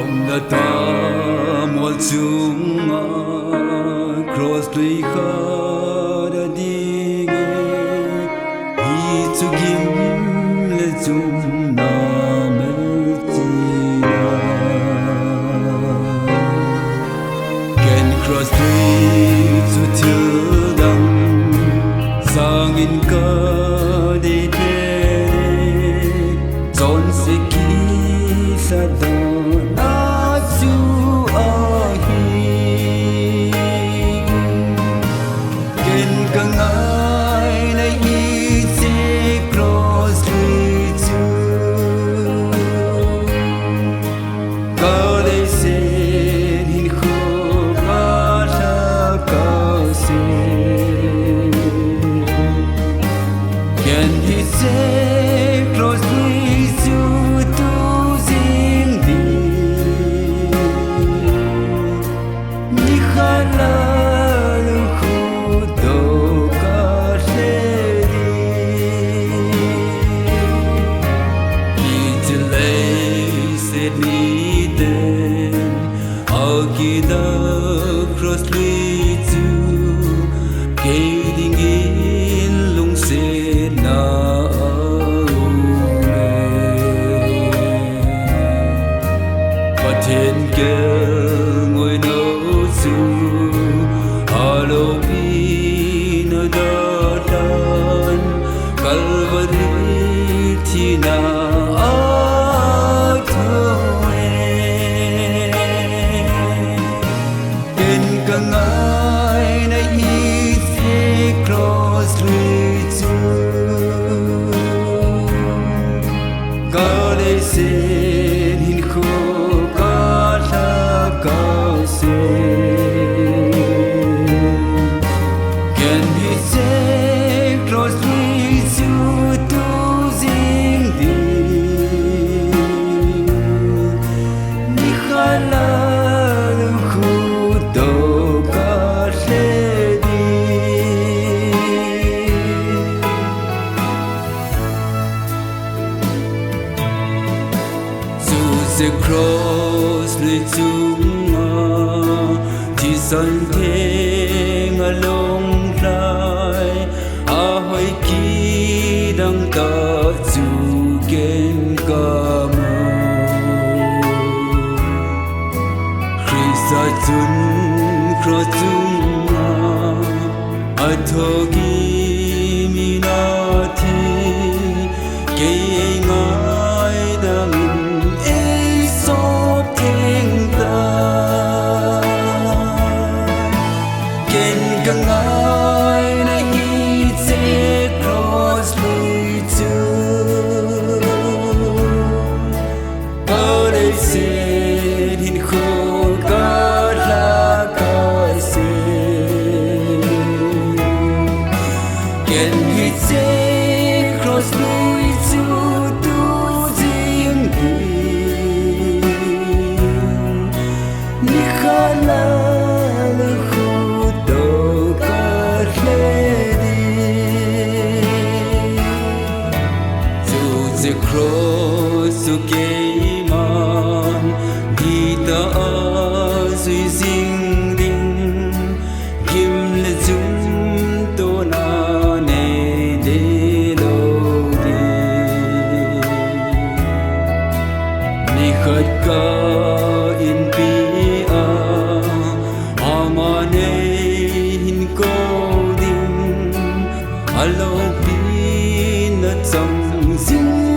lòng đã ta một chúng cross lui khá đã đi nghe hi chu kim le chung na mel chi na can cross lui chu thiêu đăng sang in ca đi thế chọn sẽ kỹ sa đó cross lui chu ding in lung se na thiên kêu ngồi nấu chu Halloween ở đó đan Calvary thì na ngài này hi se cross lui chu ca le se hin kho ca tha ca se can hi se cross lui chu tu jing di ni khala the cross lui chung thì san thế ngà long lai hoi ki dang ta chu ken ka mo Christa chun cross chung athogi mi na thi ke ngai dang ngài này hi se cross lui chu ca đây se hin kho ca la ca se can hi se cross lui chu tu jing ni khala the cross to ke man di ta zui jing ding kim le zum to na ne de lo de ni khat ka in pi a ama ne hin ko ding alo pi na chang jing